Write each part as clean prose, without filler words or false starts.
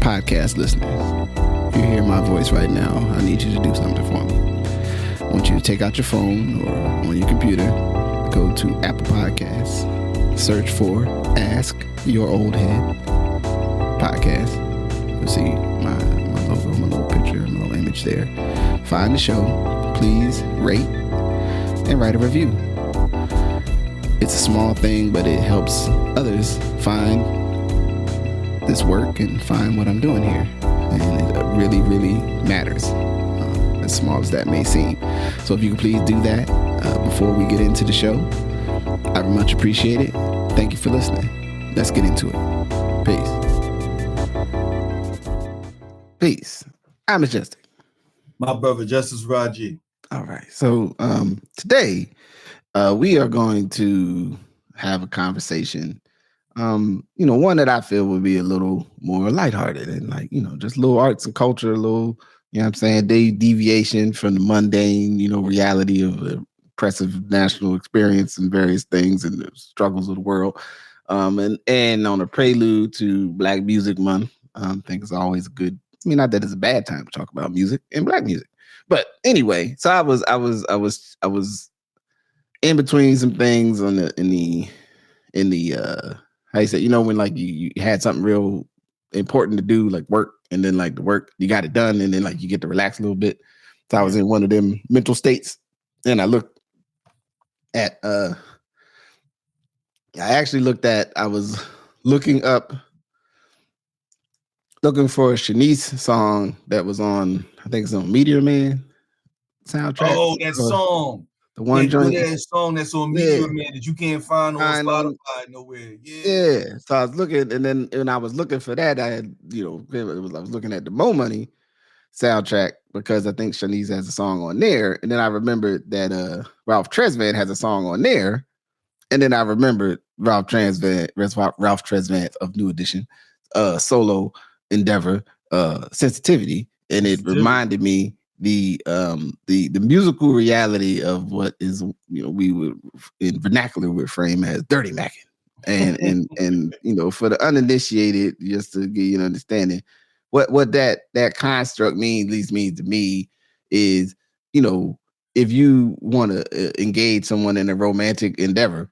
podcast listeners, if you hear my voice right now, I need you to do something for me. I want you to take out your phone or on your computer, go to Apple Podcasts, search for Ask Your Oldhead podcast. You'll see my logo, my little picture, my little image there. Find the show. Please rate and write a review. It's a small thing, but it helps others find this work and find what I'm doing here. And it really, really matters, as small as that may seem. So if you can please do that before we get into the show, I would much appreciate it. Thank you for listening. Let's get into it. Peace. I'm Majestic. My brother, Justice Rajee. All right. So today we are going to have a conversation. One that I feel would be a little more lighthearted and just a little arts and culture, a little, deviation from the mundane, reality of the oppressive national experience and various things and the struggles of the world. And on a prelude to Black Music Month, I think it's always good. I mean, not that it's a bad time to talk about music and Black music, but anyway. So I was in between some things in the how you say, when you had something real important to do, like work, and then the work you got it done, and then you get to relax a little bit. So I was in one of them mental states, and I looked at I was looking for a Shanice song that was on, I think it's on Meteor Man soundtrack. Oh, that song. The one joint. That song that's on Meteor Man that you can't find on Spotify nowhere. Yeah. So I was looking, and then when I was looking for that, I had, I was looking at the Mo Money soundtrack because I think Shanice has a song on there. And then I remembered that Ralph Tresvant has a song on there. And then I remembered Ralph Tresvant of New Edition solo endeavor, Sensitivity. And it reminded me the musical reality of what is, we would in vernacular would frame as Dirty Mack'in. And for the uninitiated, just to get you an understanding, what that construct means to me is, if you want to engage someone in a romantic endeavor,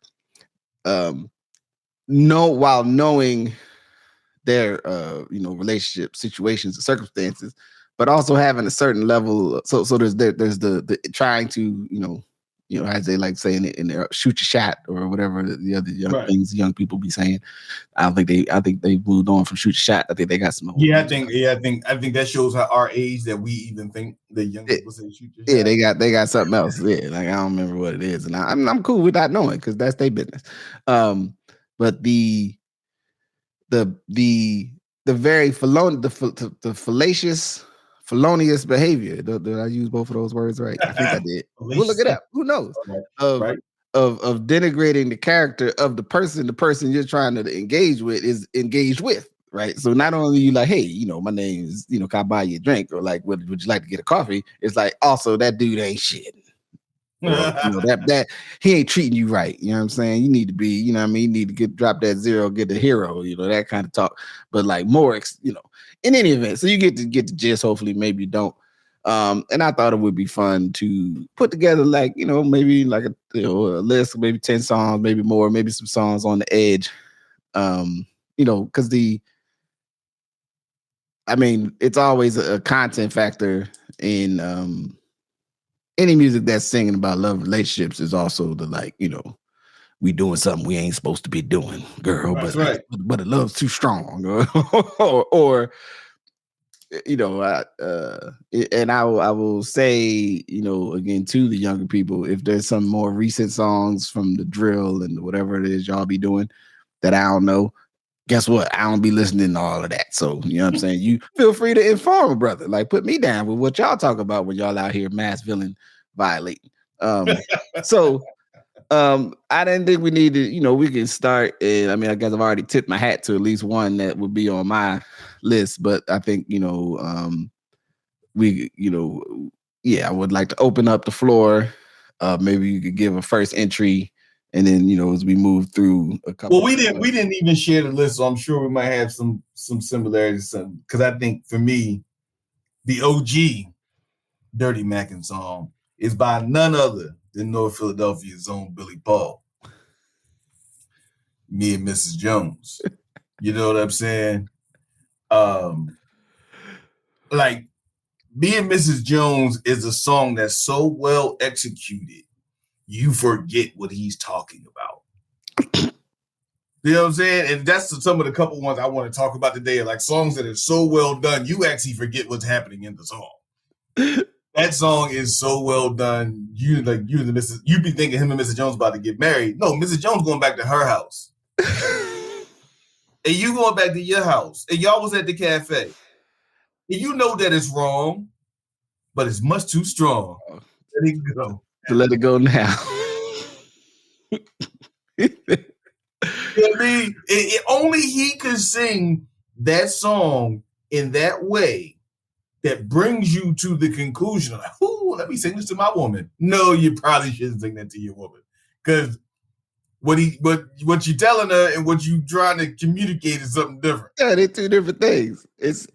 while knowing their relationship situations and circumstances, but also having a certain level. So there's the trying to as they like saying it in there, shoot your shot or whatever the other things young people be saying. I think they've moved on from shoot your shot. I think they got some. I think that shows how our age that we even think the young people say shoot your shot. Yeah, they got something else. Yeah, I don't remember what it is, and I'm cool with not knowing because that's their business. But the very felonious behavior. Did I use both of those words right? I think I did. We'll look it up. Who knows? Of denigrating the character of the person you're trying to engage with is engaged with, right? So not only you hey, my name is, can I buy you a drink? Or would you like to get a coffee? It's also that dude ain't shit. Or, that he ain't treating you right. You know what I'm saying? You need to be, you need to drop that zero, get the hero, that kind of talk. But more, in any event, so you get the gist. Hopefully, maybe you don't. And I thought it would be fun to put together, maybe a list, maybe 10 songs, maybe more, maybe some songs on the edge. Because it's always a content factor in any music that's singing about love relationships is also the we doing something we ain't supposed to be doing, girl. But the love's too strong, or and I will say, again to the younger people, if there's some more recent songs from the drill and whatever it is y'all be doing that I don't know, guess what? I don't be listening to all of that. So you know what I'm saying? You feel free to inform a brother. Put me down with what y'all talk about when y'all out here mass villain violating. I didn't think we needed, we can start. And I guess I've already tipped my hat to at least one that would be on my list, but I think, I would like to open up the floor. Maybe you could give a first entry And then, as we move through a couple. Well, we didn't even share the list, so I'm sure we might have some similarities. Because I think for me, the OG Dirty Mack'in song is by none other than North Philadelphia's own Billy Paul. Me and Mrs. Jones. You know what I'm saying? Like, Me and Mrs. Jones is a song that's so well executed, you forget what he's talking about. You know what I'm saying? And that's some of the couple ones I want to talk about today, like songs that are so well done, you actually forget what's happening in the song. That song is so well done. You be thinking him and Mrs. Jones about to get married. No, Mrs. Jones going back to her house. And you going back to your house. And y'all was at the cafe. And you know that it's wrong, but it's much too strong. Let it go. To let it go now. I mean, only he could sing that song in that way that brings you to the conclusion of, ooh, let me sing this to my woman. No, you probably shouldn't sing that to your woman. Because what you're telling her and what you're trying to communicate is something different. Yeah, they're two different things. It's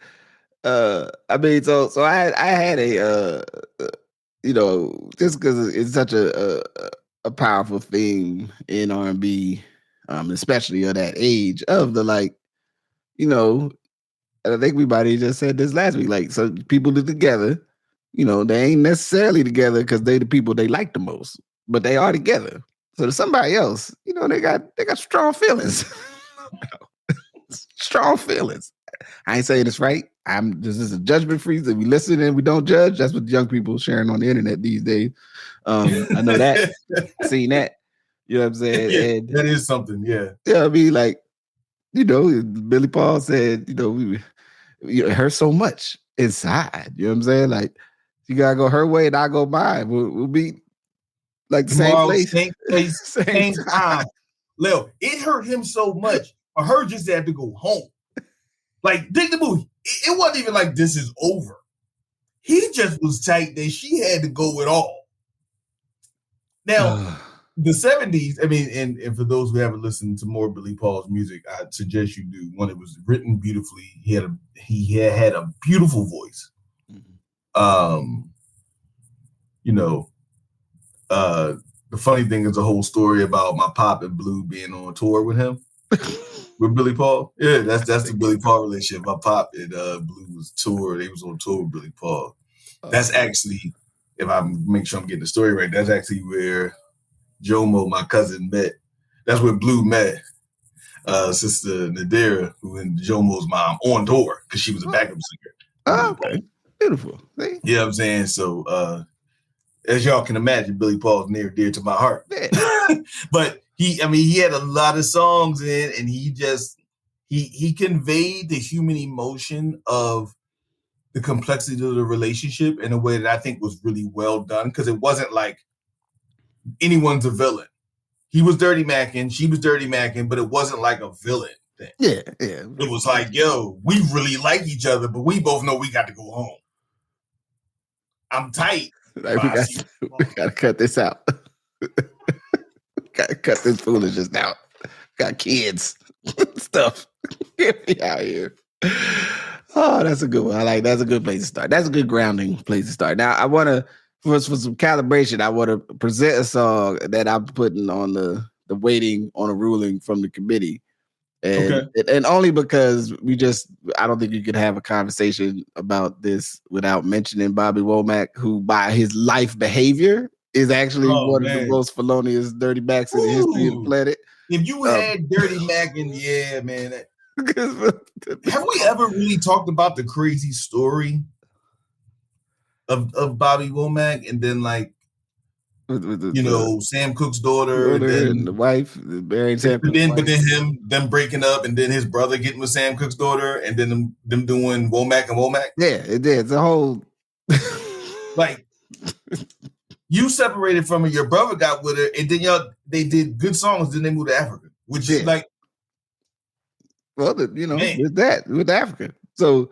so I had a just because it's such a powerful theme in R&B, especially of that age of the and I think everybody just said this last week. Like, so people are together, they ain't necessarily together because they the people they like the most, but they are together. So to somebody else, they got strong feelings. Strong feelings. I ain't saying it's right. This is a judgment free that we listen and we don't judge. That's what young people sharing on the internet these days. I know that. I've seen that. You know what I'm saying? Yeah, and, that is something, yeah. Yeah, I mean, Billy Paul said, it hurts so much inside. You know what I'm saying? Like, you gotta go her way and I go mine. We'll be like the Tomorrow, same place, same time. Lil, it hurt him so much for her just to have to go home. Like, dig the movie. It wasn't even like this is over. He just was tight that she had to go it all. Now, the 70s, I mean, and for those who haven't listened to more Billy Paul's music, I suggest you do. One, it was written beautifully. He had a beautiful voice. The funny thing is a whole story about my pop and Blue being on tour with him. With Billy Paul? Yeah, that's the Billy Paul relationship. My pop and Blue was tour. They was on tour with Billy Paul. That's actually, if I make sure I'm getting the story right, that's actually where Jomo, my cousin, met. That's where Blue met Sister Nadira, who and Jomo's mom, on tour because she was a backup singer. Oh, okay. Beautiful. See? You know what I'm saying? So as y'all can imagine, Billy Paul's near dear to my heart. Yeah. But he had a lot of songs in, and he conveyed the human emotion of the complexity of the relationship in a way that I think was really well done, because it wasn't like anyone's a villain. He was Dirty Mack'in, she was Dirty Mack'in, but it wasn't like a villain thing. Yeah. It was like, yo, we really like each other, but we both know we got to go home. I'm tight. Like, we gotta cut this out. Gotta cut this foolishness out. Got kids, stuff. Get me out here. Oh, that's a good one. That's a good place to start. That's a good grounding place to start. Now, I want to, for some calibration, I want to present a song that I'm putting on the waiting on a ruling from the committee. And only because I don't think you could have a conversation about this without mentioning Bobby Womack, who by his life behavior is actually one of the most felonious dirty Macks in the history of the planet. If you had Dirty Mack'in, yeah, man. Have we ever really talked about the crazy story of Bobby Womack, and then Sam Cooke's daughter and the wife marrying Sam Cooke's wife. But then them breaking up, and then his brother getting with Sam Cooke's daughter, and then them doing Womack and Womack. Yeah, it did. It's a whole you separated from her, your brother got with her, and then they did good songs, then they moved to Africa, which is like, well, with Africa. So,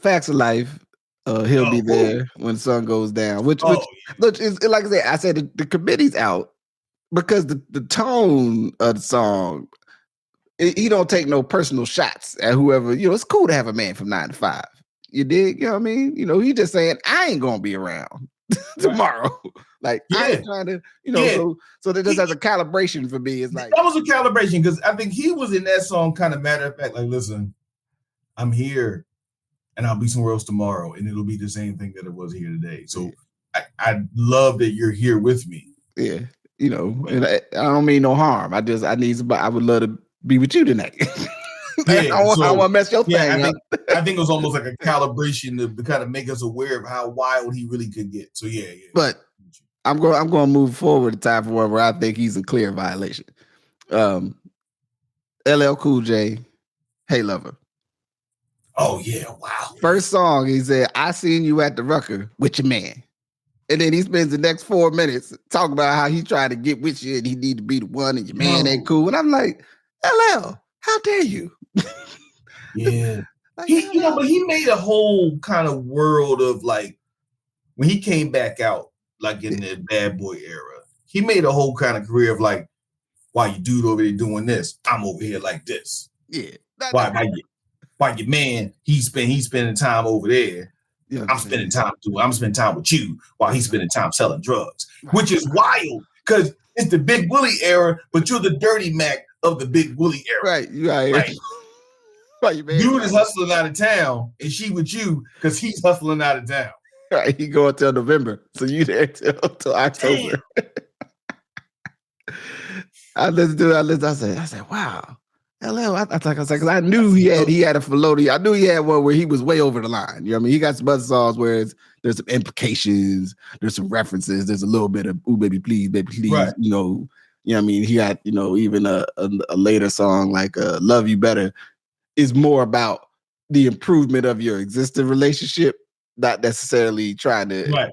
facts of life. He'll be there when the sun goes down. Which is, like I said, the committee's out. because the tone of the song, he don't take no personal shots at whoever. It's cool to have a man from 9 to 5. You dig? You know what I mean? He just saying, I ain't gonna be around tomorrow. Like, I ain't trying to, so that just as a calibration for me, it's like that was a calibration, because I think he was in that song kind of matter of fact, like, listen, I'm here and I'll be somewhere else tomorrow, and it'll be the same thing that it was here today. So I love that you're here with me. Yeah, and I don't mean no harm. I need somebody. I would love to be with you tonight. Yeah, I want to mess your thing up. I think it was almost like a calibration to kind of make us aware of how wild he really could get. So yeah. But I'm going to move forward to time for where I think he's a clear violation. LL Cool J, Hey Lover. Oh yeah, wow. First song, he said, I seen you at the Rucker with your man. And then he spends the next 4 minutes talking about how he tried to get with you and he need to be the one and your man ain't cool. And I'm like, LL, how dare you? Yeah. But he made a whole kind of world of, like, when he came back out, like in the Bad Boy era, he made a whole kind of career of, like, why you dude over there doing this? I'm over here like this. Yeah. Why your man, he's spending time over there. Yeah, I'm spending time with you while he's spending time selling drugs, which is wild because it's the Big Willie era, but you're the Dirty Mac of the Big Willie era. Right. You right. Dude is hustling out of town, and she with you because he's hustling out of town. Right. He go until November, so you there till October. I listened to it. I said, wow. LL, I was like, because I knew he had a felony. I knew he had one where he was way over the line. You know what I mean? He got some other songs where there's some implications, there's some references, there's a little bit of "Ooh, baby, please," right. You know what I mean? He got, even a later song like "Love You Better" is more about the improvement of your existing relationship, not necessarily trying to,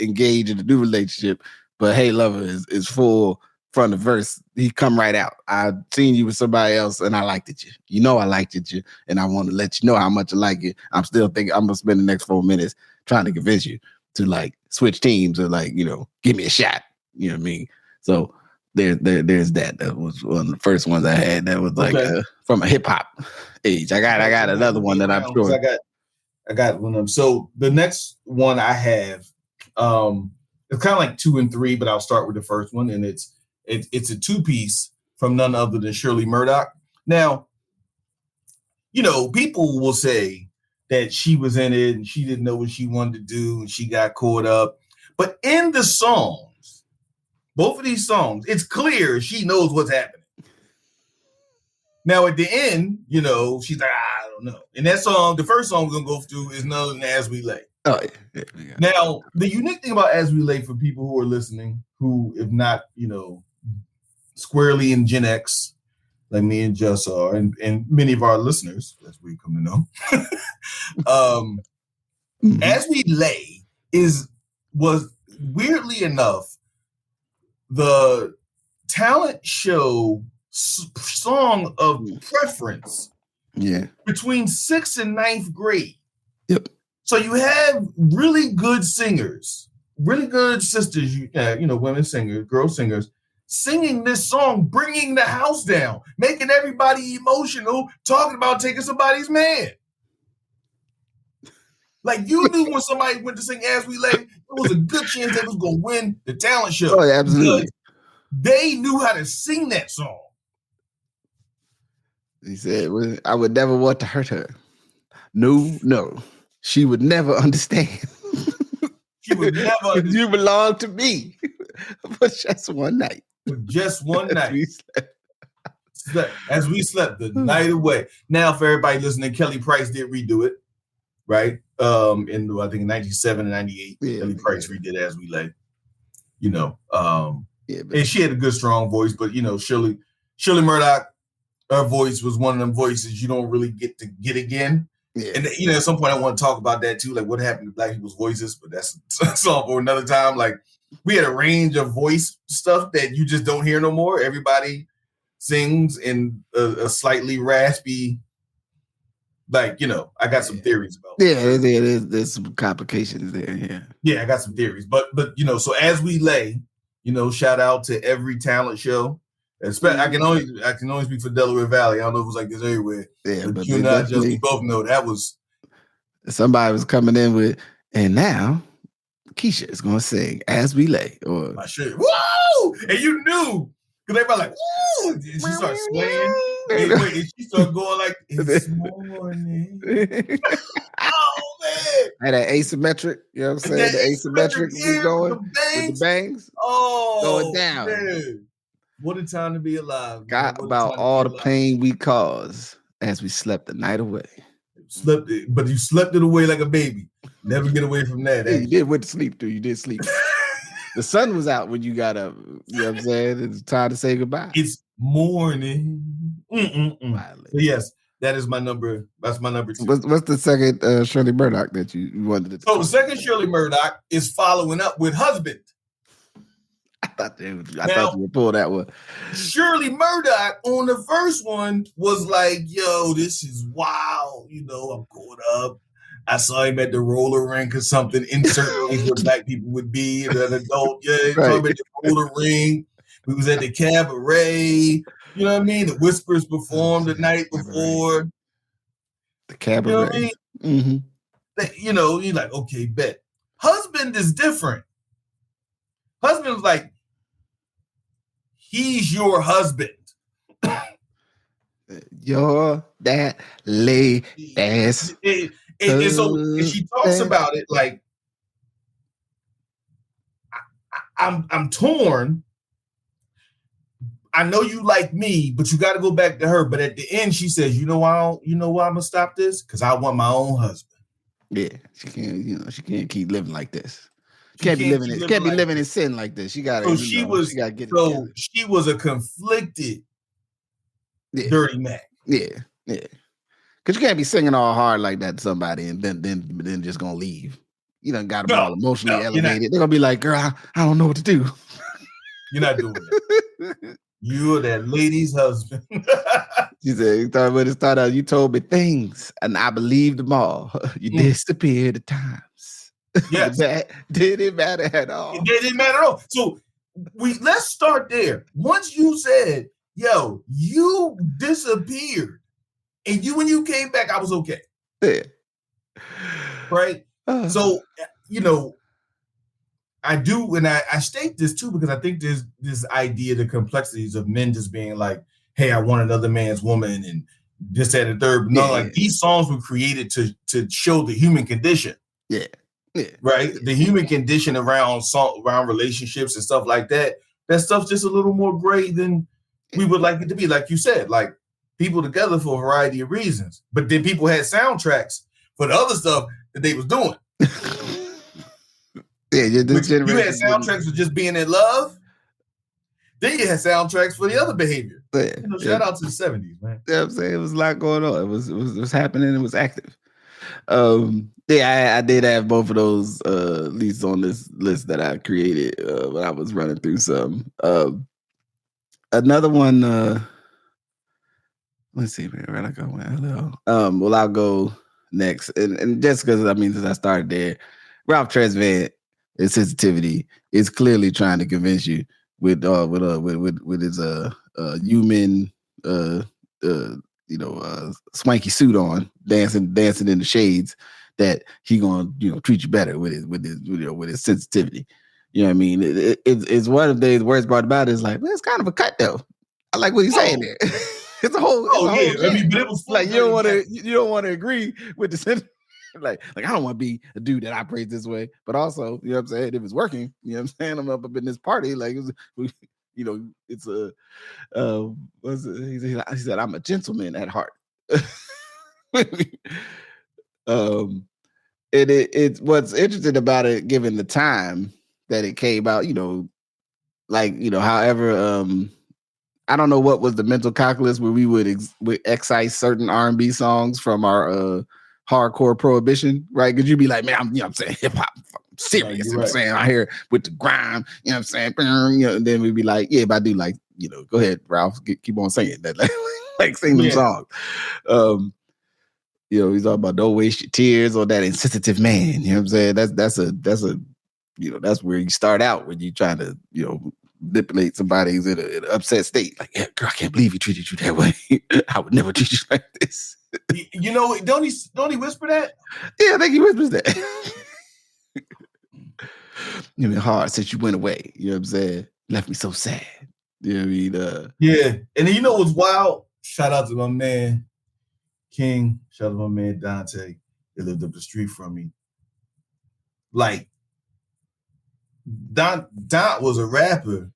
engage in a new relationship. But "Hey Lover" is full. From the verse, he come right out. I seen you with somebody else and I liked it you. I liked it you, and I want to let you know how much I like it. I'm still thinking I'm gonna spend the next 4 minutes trying to convince you to like switch teams or like, give me a shot. You know what I mean? So there's that. That was one of the first ones I had. That was like from a hip hop age. I got another one that I'm sure. I got one of them. So the next one I have, it's kind of like 2 and 3, but I'll start with the first one, and it's a 2-piece from none other than Shirley Murdoch. Now, people will say that she was in it and she didn't know what she wanted to do and she got caught up. But in the songs, both of these songs, it's clear she knows what's happening. Now, at the end, she's like, I don't know. And that song, the first song we're going to go through is none other than As We Lay. Oh, yeah. Now, the unique thing about As We Lay for people who are listening, who, if not, squarely in Gen X, like me and Just are, and many of our listeners, as we come to know, As We Lay was weirdly enough the talent show song of preference between 6th and 9th grade. Yep. So you have really good singers, really good sisters, women singers, girl singers, singing this song, bringing the house down, making everybody emotional, talking about taking somebody's man. Like, you knew when somebody went to sing As We Lay, there was a good chance they was going to win the talent show. Oh, yeah, absolutely. They knew how to sing that song. He said, I would never want to hurt her. No. She would never understand. She would never understand. You belong to me for just one night. For just one night. As we slept the night away. Now, for everybody listening, Kelly Price did redo it, right? I think in 97 and 98, Kelly Price redid As We Lay. And she had a good, strong voice, but Shirley Murdoch, her voice was one of them voices you don't really get to get again. Yeah. And at some point I want to talk about that too, like what happened to Black people's voices, but that's a song for another time. Like, we had a range of voice stuff that you just don't hear no more. Everybody sings in a slightly raspy, like, I got some theories about that. There's some complications there. Yeah, I got some theories, but so As We Lay shout out to every talent show. I can only speak for Delaware Valley. I don't know if it was like this everywhere. Yeah, but you and I just both know that was somebody was coming in with, and now Keisha is gonna sing As We Lay, or my shit. Woo! And you knew because everybody like, woo! And she started swaying. And she started going like, it's morning. Oh man! And that asymmetric, you know what I'm saying? The asymmetric was going with the bangs. Oh, going down. Man. What a time to be alive. Got about all the pain we caused as we slept the night away. But you slept it away like a baby. Never get away from that. Yeah, you did went to sleep, dude. You did sleep. The sun was out when you got up. You know what I'm saying? It's time to say goodbye. It's morning. So yes, that is my number. That's my number 2. What's the second Shirley Murdoch that you wanted to? So the second Shirley Murdoch is following up with Husband. I thought you would pull that one. Shirley Murdoch on the first one was like, yo, this is wild. I'm going up. I saw him at the roller rink or something. Insert place where black people would be. An adult, right. Talking at the roller rink. We was at the cabaret. You know what I mean? The Whispers performed the night before. The cabaret. You know what I mean? Mm-hmm. You're like, okay, bet. Husband is different. Husband's like, he's your husband. You're that lady ass. And so she talks about it like, I'm torn. I know you like me, but you got to go back to her. But at the end, she says, you know why I'm gonna stop this? Because I want my own husband. Yeah, she can't. She can't keep living like this. Can't be living in sin like this. She got. So she was a conflicted Dirty Mac. Yeah. Because you can't be singing all hard like that to somebody and then just gonna leave. You done got them all emotionally elevated. They're gonna be like, girl, I don't know what to do. You're not doing it. You're that lady's husband. She said, when it started out, you told me things and I believed them all. You disappeared at times. Yes. Did it matter at all? It didn't matter at all. So let's start there. Once you said, yo, you disappeared, and when you came back, I was okay. Yeah. Right? So, I do, and I state this too, because I think there's this idea, the complexities of men just being like, hey, I want another man's woman, and this, that, and third. But no, these songs were created to show the human condition. Yeah. Yeah. Right? The human condition around relationships and stuff like that. That stuff's just a little more gray than we would like it to be. Like you said, like people together for a variety of reasons. But then people had soundtracks for the other stuff that they was doing. Yeah, you had soundtracks for just being in love. Then you had soundtracks for the other behavior. Yeah, shout out to the 70s, man. Yeah, I'm saying it was a lot going on. It was happening. It was active. I did have both of those at least on this list that I created when I was running through some. Another one. Let's see, man. Where I go? Well, I'll go next, and just because since I started there, Ralph Tresvant, his sensitivity is clearly trying to convince you with his human swanky suit on, dancing in the shades, that he gonna treat you better with his sensitivity. You know what I mean? It's one of the worst part about it is like, well, it's kind of a cut though. I like what he's saying there. It's a whole. But it was like you don't want to agree with the sentence. Like I don't want to be a dude that operates this way, but also, you know what I'm saying, if it's working, you know what I'm saying, I'm up in this party, like it's a he said I'm a gentleman at heart. It's what's interesting about it, given the time that it came out, however, I don't know what was the mental calculus where we would excise certain R&B songs from our hardcore prohibition, right? Because you'd be like, man, I'm saying hip hop, serious. Right, I'm saying I hear with the grime, I'm saying, and then we'd be like, yeah, but I do like, go ahead, Ralph, keep on saying that, like sing them songs. He's all about don't waste your tears on that insensitive man. You know what I'm saying? That's a that's where you start out when you try to, manipulate somebody who's in an upset state. Like, yeah, girl, I can't believe he treated you that way. I would never treat you like this. Don't he whisper that? Yeah, I think he whispers that. You've been hard since you went away. You know what I'm saying? Left me so sad. You know what I mean? Yeah. And then what's wild? Shout out to my man, King. Shout out to my man, Dante. They lived up the street from me. Like, Don was a rapper,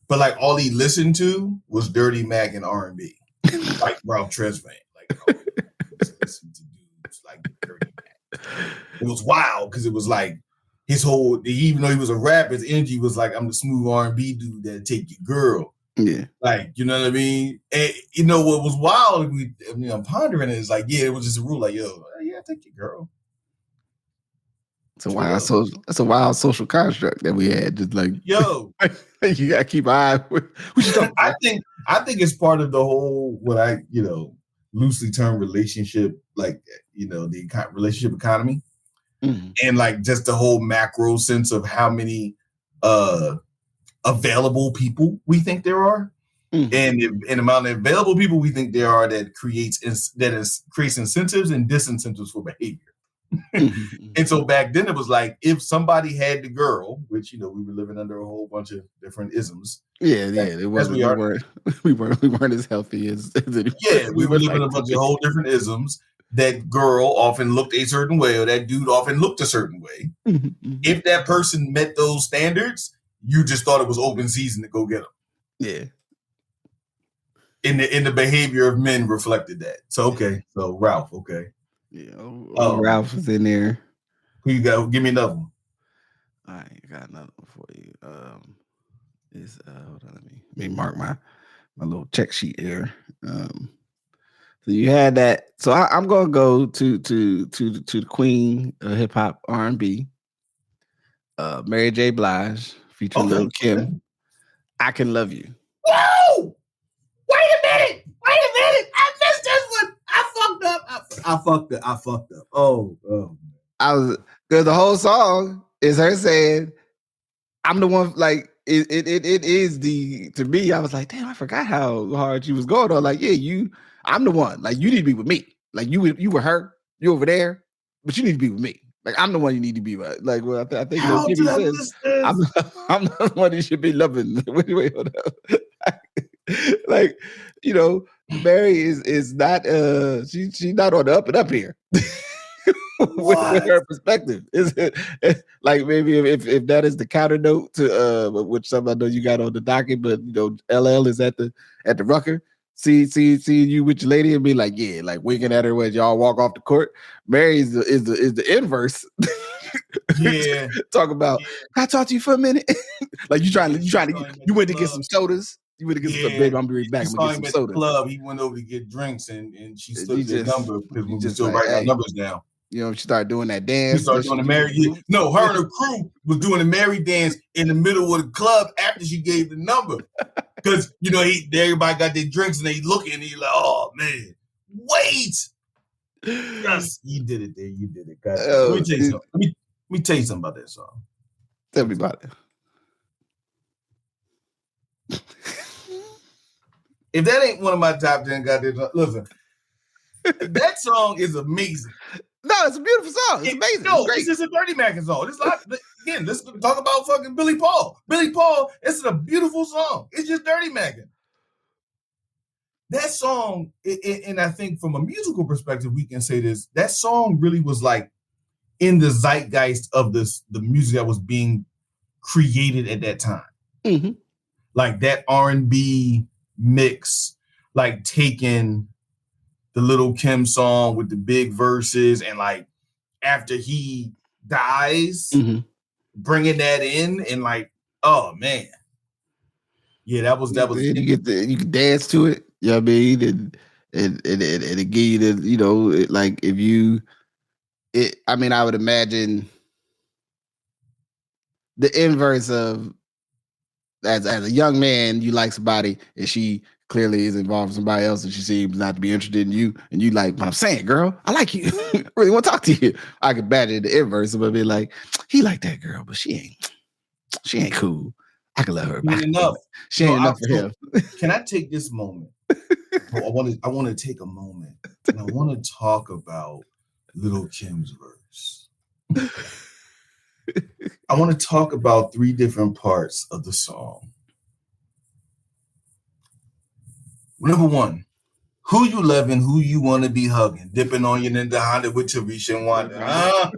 but like all he listened to was Dirty Mack'in R&B. Like Ralph Tresvant. Like, listen to dudes like Dirty Mac. It was wild because it was like his whole, even though he was a rapper, his energy was like, I'm the smooth R&B dude that'll take your girl. Yeah. Like, you know what I mean? And what was wild, I'm pondering it, is like, yeah, it was just a rule, like, yo, yeah, take your girl. It's a wild social construct that we had. Just like, yo, you gotta keep an eye. I think it's part of the whole, what I loosely term relationship, like the relationship economy, and like just the whole macro sense of how many available people we think there are, and the amount of available people we think there are that creates incentives and disincentives for behavior. And so back then it was like, if somebody had the girl, which we were living under a whole bunch of different isms. Yeah, it wasn't. We weren't as healthy as yeah, we were living a bunch of whole different isms. That girl often looked a certain way, or that dude often looked a certain way. If that person met those standards, you just thought it was open season to go get them. Yeah. In the behavior of men reflected that. So okay, so Ralph, okay. Yeah, Ralph was in there. Who you got? Give me another one. All right, I got another one for you. Hold on, let me mark my little check sheet here. So you had that. So I'm gonna go to the queen of hip hop R&B, Mary J. Blige featuring Lil Kim. I Can Love You. Whoa! Wait a minute! I missed this one. I fucked up. Oh. Because the whole song is her saying, I'm the one, like, it is to me, I was like, damn, I forgot how hard she was going on. Like, yeah, I'm the one. Like, you need to be with me. Like, you were her, you over there, but you need to be with me. Like, I'm the one you need to be with. Like, well, I think how Kimmy says, I'm the one you should be loving. Wait, hold up. Like, Mary is not she's not on the up and up here. with her perspective. Is it like, maybe if that is the counter note to which some I know you got on the docket, but LL is at the Rucker. See you with your lady and be like, yeah, like winking at her when y'all walk off the court. Mary is the inverse. Yeah. Talk about, can I talk to you for a minute? Like you went to get some sodas. You went to get some sodas. Baby, I'm gonna be back. I'm gonna get some sodas. Club, he went over to get drinks and she slipped his number because we were still writing our numbers down. She started doing that dance. She started doing the Mary. No, her and her crew was doing the Mary dance in the middle of the club after she gave the number. Because everybody got their drinks and they looking and he like, oh man, wait. Yes, you did it there. You did it. Guys. Let me tell you something. Let me tell you something about that song. Tell me about it. If that ain't one of my top 10 goddamn, listen, that song is amazing. No, it's a beautiful song. It's amazing. No, this is a Dirty Mack'in song. Again, let's talk about fucking Billy Paul. Billy Paul, it's a beautiful song. It's just Dirty Mack'in. That song, and I think from a musical perspective, we can say this, that song really was like in the zeitgeist of the music that was being created at that time. Mm-hmm. Like that R&B mix, like taking the Lil Kim song with the big verses, and like after he dies, bringing that in, and like, oh man, yeah, that was. You can dance to it. You know what I mean? And it give you the, like if you, I would imagine the inverse of as a young man, you like somebody and she clearly is involved with somebody else and she seems not to be interested in you, and you like, but I'm saying, girl, I like you. I really want to talk to you. I could badger the inverse, but be like, he like that girl, but she ain't cool. I can love her. Ain't enough. She ain't enough for him. Can I take this moment? I want to take a moment, and I want to talk about Little Kim's verse. I want to talk about 3 different parts of the song. Number 1, who you loving, who you want to be hugging, dipping on you in the Honda with Tarisha and Wanda.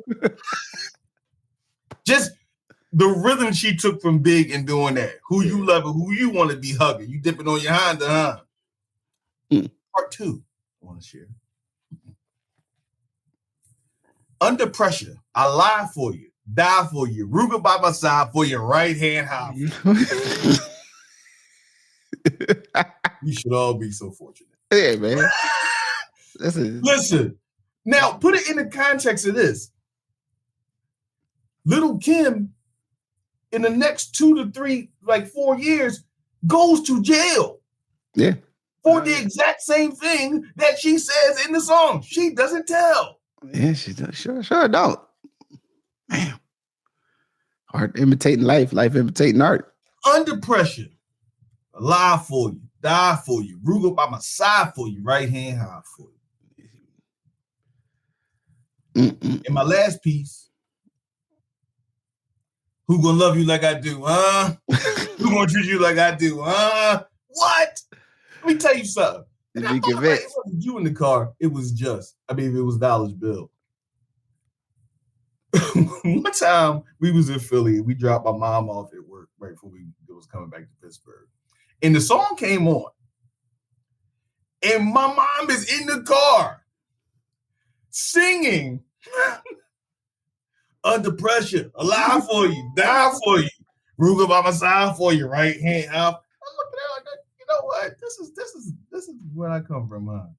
Just the rhythm she took from Big and doing that. Who you loving, who you want to be hugging, you dipping on your Honda, huh? Part 2, I want to share. Under pressure, I lie for you, die for you, Ruger by my side for your right hand high. You should all be so fortunate. Yeah, man. Listen, now put it in the context of this. Little Kim, in the next 2 to 3, 4 years, goes to jail. Yeah. For the exact same thing that she says in the song. She doesn't tell. Yeah, she does. Sure don't. Man. Art imitating life imitating art. Under pressure, I lie for you, die for you, Ruger by my side for you, right hand high for you. In my last piece, who gonna love you like I do, huh? Who gonna treat you like I do, huh? What? Let me tell you something. It wasn't you in the car. It was just. It was Dollar's Bill. One time we was in Philly. We dropped my mom off at work right before we was coming back to Pittsburgh. And the song came on. And my mom is in the car singing Under Pressure, alive for you, die for you, Ruger by my side for you, right hand up. I'm looking at it like, you know what? This is where I come from, man.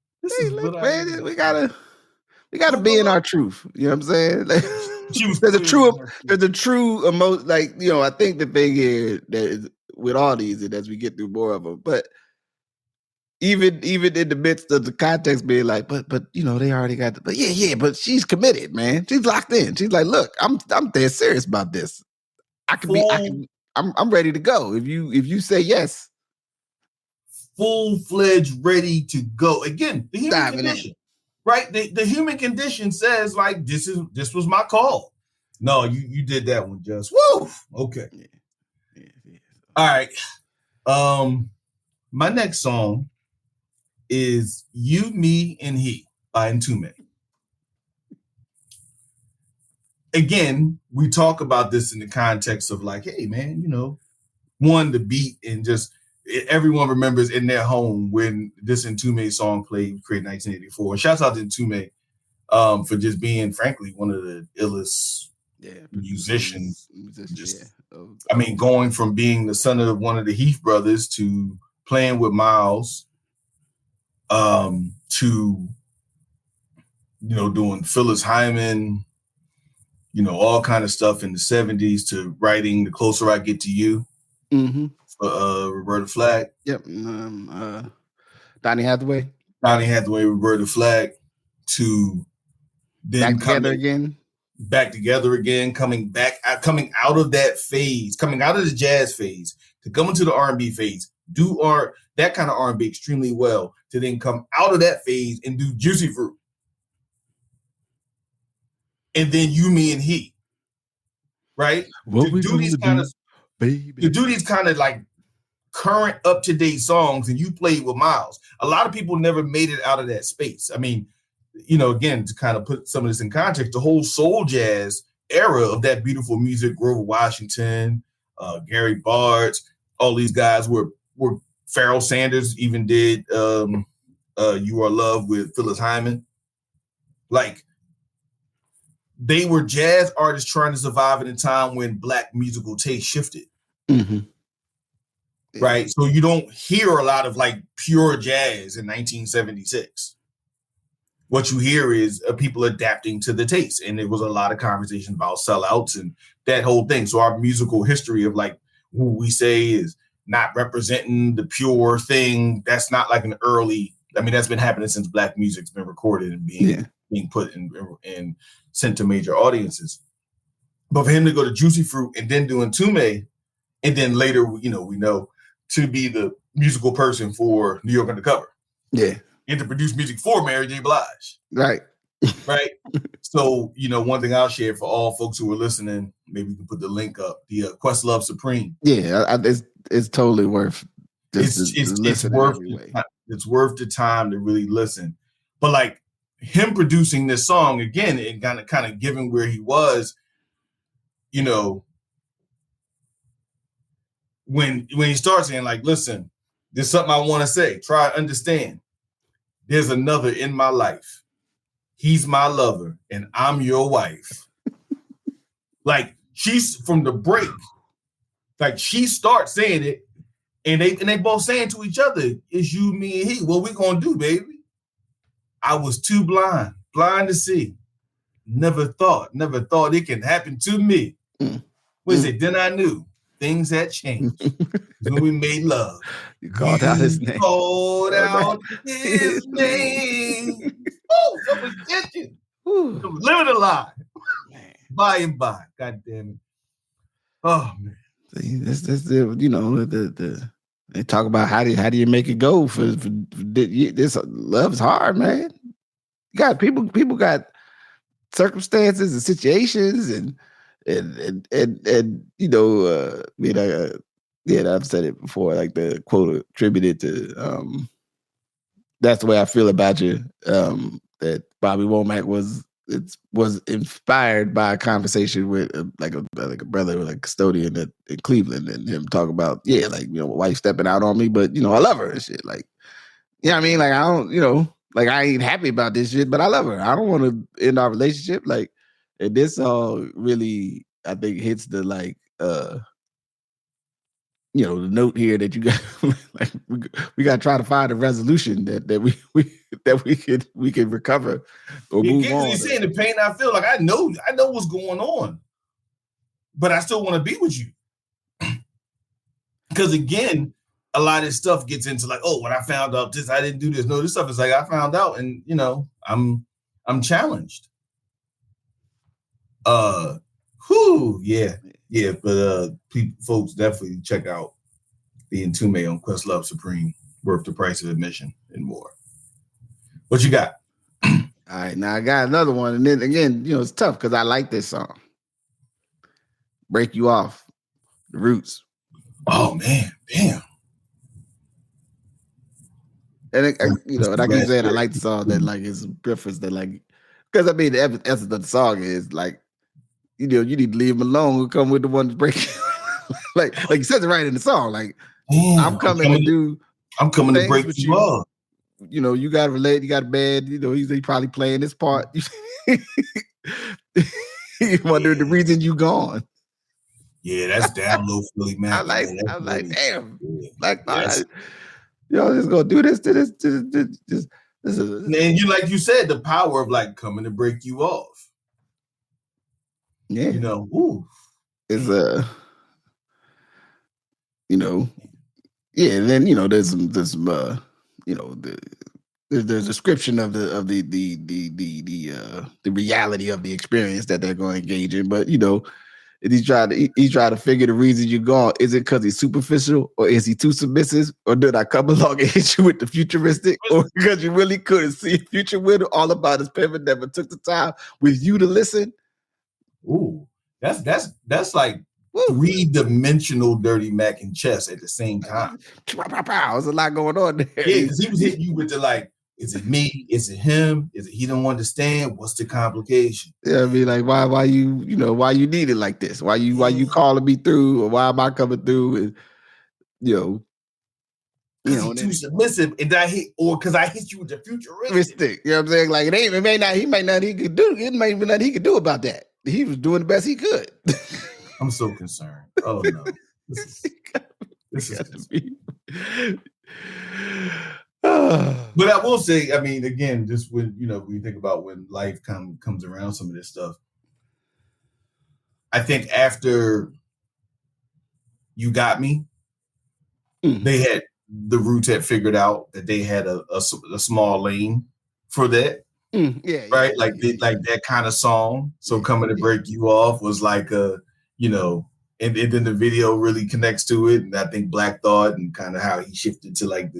We gotta be in our truth. You know what I'm saying? Like, there's a true emotion. Like, I think the thing here that is with all these, and as we get through more of them, but even in the midst of the context being like, but they already got but she's committed, man. She's locked in. She's like, look, I'm dead serious about this. I'm ready to go. If you say yes. Full-fledged ready to go. Again, the human condition. Right? The human condition says, like, this was my call. No, you did that one, just. Woo! Okay. Yeah. All right. My next song is You, Me, and He by Entume. Again, we talk about this in the context of like, hey, man, one, the beat, and just everyone remembers in their home when this Entume song played, created in 1984. And shouts out to Entume for just being, frankly, one of the illest musicians. Going from being the son of one of the Heath brothers to playing with Miles, to doing Phyllis Hyman, all kind of stuff in the 70s, to writing The Closer I Get to You. Mm-hmm. Roberta Flack. Yep. Donny Hathaway, Roberta Flack, to then back together again, coming out of that phase, coming out of the jazz phase to come into the R&B phase, do that kind of R&B extremely well, to then come out of that phase and do Juicy Fruit. And then You, Me, and He. Right? To do these kind of like current up-to-date songs, and you played with Miles. A lot of people never made it out of that space. Again, to kind of put some of this in context, the whole soul jazz era of that beautiful music, Grover Washington, Gary Bartz, all these guys were Pharoah Sanders even did You Are Love with Phyllis Hyman. Like, they were jazz artists trying to survive in a time when Black musical taste shifted. Mm-hmm. Yeah. Right? So you don't hear a lot of like pure jazz in 1976. What you hear is people adapting to the taste. And there was a lot of conversation about sellouts and that whole thing. So our musical history of like who we say is not representing the pure thing. That's not like an early. I mean, that's been happening since Black music's been recorded and being put in sent to major audiences. But for him to go to Juicy Fruit and then doing Tume, and then later, we know to be the musical person for New York Undercover. Yeah. And to produce music for Mary J. Blige. Right. Right. So, one thing I'll share for all folks who are listening, maybe we can put the link up, the Questlove Supreme. Yeah, it's totally worth it's worth the time to really listen. But like him producing this song again, and kind of given where he was, when he starts saying like, listen, there's something I want to say. Try to understand. There's another in my life. He's my lover, and I'm your wife. Like she's from the break. Like she starts saying it, and they both saying to each other, "It's you, me, and he. What we gonna do, baby?" I was too blind to see. Never thought it can happen to me. What is it? Then I knew things had changed. When we made love, you called out his name. Called out his name. Oh, that was itching. Living a lie. By and by. God damn it. Oh man. That's the they talk about how do you make it go for this. Love's hard, man. You got people got circumstances and situations and I've said it before, like the quote attributed to that's the way I feel about you, that Bobby Womack was inspired by a conversation with like a brother with a custodian in Cleveland, and him talk about my wife stepping out on me, but I love her and shit. Like, I mean, like I don't, like I ain't happy about this shit, but I love her. I don't want to end our relationship. Like, and this all really, I think, hits the like the note here that you got. Like we got to try to find a resolution that we can recover or move on. You're saying the pain I feel. Like I know what's going on, but I still want to be with you. Because again, a lot of this stuff gets into like, oh, when I found out this, I didn't do this. No, this stuff is like I found out, and I'm challenged. But folks definitely check out the Entume on Questlove Supreme, worth the price of admission and more. What you got? All right, now I got another one, and then again, it's tough because I like this song. Break You Off, The Roots. Oh man, damn. And and I keep saying I like the song that like is a preference that like, because I mean the essence of the song is like, you need to leave him alone and come with the one to break. like he says it right in the song. Like, damn, I'm coming to break you up. You got to relate. You got a bad. He's probably playing this part. You wonder the reason you gone. Yeah, that's down low Philly, man. I'm like, damn. Yeah. Like, just gonna do this to this. And you, like you said, the power of like coming to break you off. Yeah, it's and then there's some there's a description of the reality of the experience that they're going to engage in, but he tried to figure the reason you're gone. Is it because he's superficial, or is he too submissive, or did I come along and hit you with the futuristic, or because you really couldn't see a future with all about his pivot, never took the time with you to listen? Ooh, that's like three-dimensional Dirty Mack'in chess at the same time. There's a lot going on there. Yeah, because he was hitting you with the like, is it me? Is it him? Is it he don't understand? What's the complication? Yeah, I mean, like, why you why you need it like this? Why you calling me through, or why am I coming through? And because he's too submissive, and because I hit you with the futuristic. You know what I'm saying? Like he may not he could do. It may be nothing he could do about that. He was doing the best he could. I'm so concerned. Oh no, this is be. But I will say, I mean, again, just when when you think about when life comes around some of this stuff, I think after You Got Me, They had the Roots had figured out that they had a small lane for that. Right, like that kind of song. So coming to break you off was like and then the video really connects to it. And I think Black Thought and kind of how he shifted to like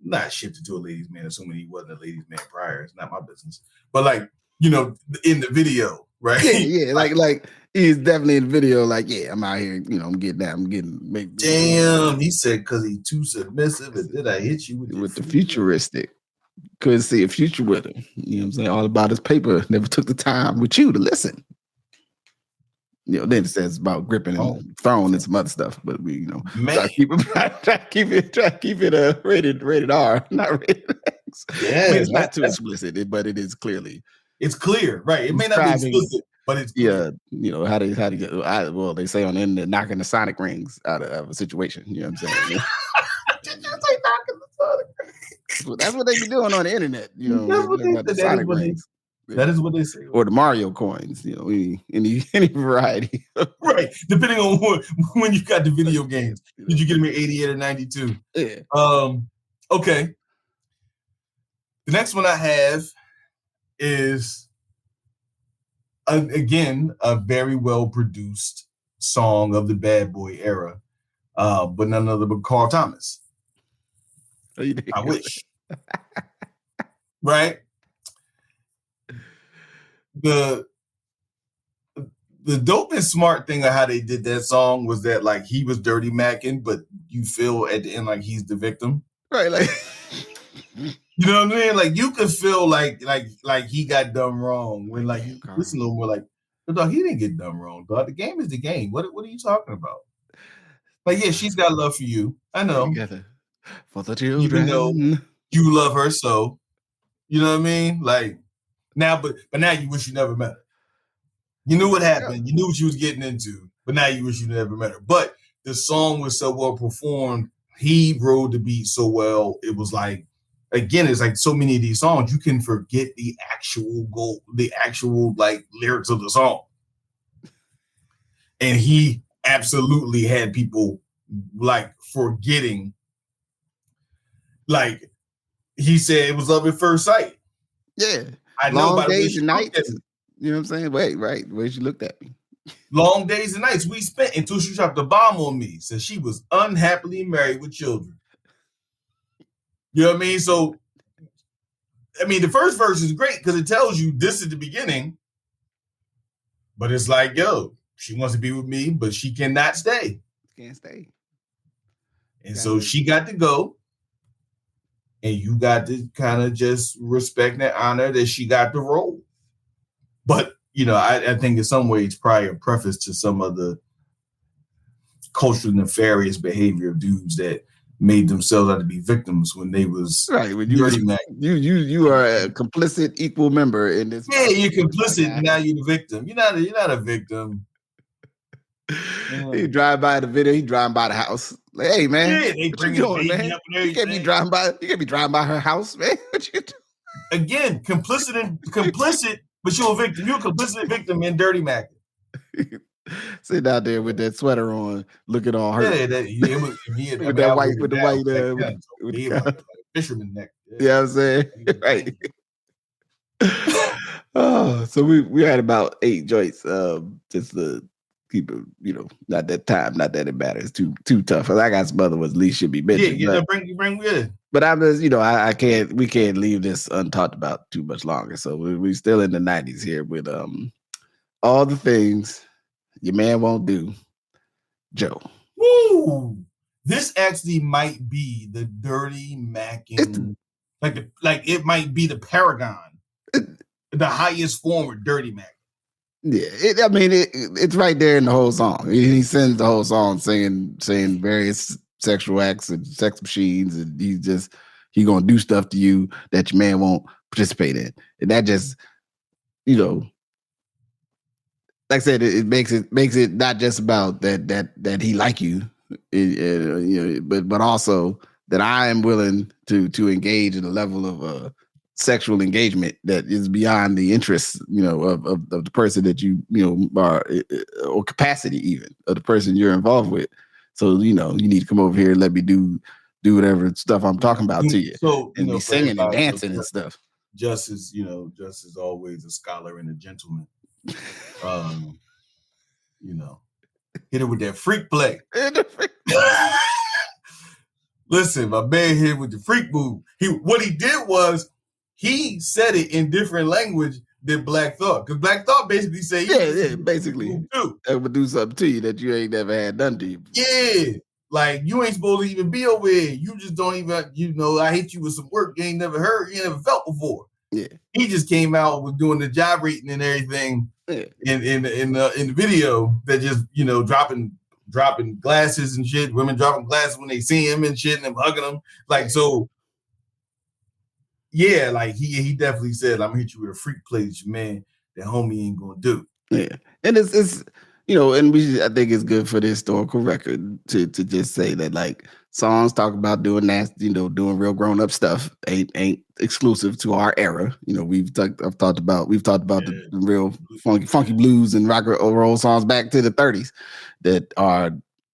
not shifted to a ladies' man, assuming he wasn't a ladies' man prior. It's not my business. But like, in the video, right? Yeah. like he's definitely in the video, like, yeah, I'm out here, I'm getting that. Damn, he said because he's too submissive, and then I hit you with the futuristic. Couldn't see a future with him. You know what I'm saying? All about his paper. Never took the time with you to listen. Then it says about gripping and throwing and some other stuff. But we, try to keep it rated R, not rated X. Yeah, it's not too explicit, but it is clearly. It's clear, right? It may not be explicit, but it's clear. How to get. Well, they say on the internet, knocking the sonic rings out of a situation. You know what I'm saying? Did you say knocking the sonic rings? Well, that's what they be doing on the internet. That is what they say. Or the Mario coins. Any variety. Right, depending on when you got the video games. Did you get them in 88 or 92? Yeah. Okay. The next one I have is again a very well produced song of the Bad Boy era, but none other but Carl Thomas. I wish. Right? The dope and smart thing of how they did that song was that like he was Dirty Mack'in, but you feel at the end like he's the victim. Right, like you know what I mean? Like you could feel like he got done wrong when like you listen to him, we're like, dog, he didn't get done wrong, dog. The game is the game. What are you talking about? Like, yeah, she's got love for you. I know. For the children. Even though you love her so. You know what I mean? Like now, but now you wish you never met her. You knew what happened. You knew what you was getting into, but now you wish you never met her. But the song was so well performed. He rode the beat so well. It was like, again, it's like so many of these songs, you can forget the actual like lyrics of the song. And he absolutely had people like forgetting. Like he said, it was love at first sight. Yeah. I know long days and nights. You know what I'm saying? Wait, right. Where she looked at me. Long days and nights we spent until she dropped a bomb on me. Said she was unhappily married with children. You know what I mean? So, I mean, the first verse is great because it tells you this is the beginning. But it's like, yo, she wants to be with me, but she cannot stay. Can't stay. And so she got to go. And you got to kind of just respect and honor that she got the role. But, I think in some ways probably a preface to some of the cultural nefarious behavior of dudes that made themselves out to be victims when they was right. When you are a complicit equal member in this. Yeah, you're complicit. Now you're the victim. You're not a victim. He drive by the video. He driving by the house. Like, hey man, yeah, they bring the baby up and everything. You can't be driving by her house, man. What you doing? Again, complicit, but you're a victim. You're a complicit victim in Dirty Mack'in. Sitting out there with that sweater on, looking all hurt. Yeah, with the white fisherman neck. Yeah, I'm saying right. So we had about 8 joints, just to keep it, not that it matters too tough. I got some other ones at least should be mentioned. Yeah, bring good. But I'm just, we can't leave this untalked about too much longer. So we're still in the 90s here with all the things your man won't do, Joe. Woo! This actually might be the Dirty Mack'in, like it might be the paragon, the highest form of Dirty Mack'in. Yeah, it's right there in the whole song. He sends the whole song saying various sexual acts and sex machines, and he gonna do stuff to you that your man won't participate in, and that just, like I said, it makes it not just about that he like you, but also that I am willing to engage in a level of sexual engagement that is beyond the interests, of the person that you are, or capacity even of the person you're involved with. So, you need to come over here and let me do whatever stuff I'm talking about to you. So, and be singing and dancing and stuff. Justice is always a scholar and a gentleman. Hit it with that freak play. Listen, my man hit with the freak move. What he did was he said it in different language than Black Thought, because Black Thought basically said, basically, that would do something to you that you ain't never had done to you. Yeah, like you ain't supposed to even be over here. You just don't even, I hit you with some work you ain't never heard, you ain't never felt before. Yeah, he just came out with doing the job rating and everything in the video that just dropping glasses and shit. Women dropping glasses when they see him and shit, and them hugging him. Like, so, yeah, like he definitely said, I'm gonna hit you with a freak play, man, that homie ain't gonna do. Yeah. And it's and I think it's good for the historical record to just say that, like, songs talk about doing nasty, doing real grown up stuff ain't exclusive to our era. We've talked about the real funky blues and rock and roll songs back to the 30s that are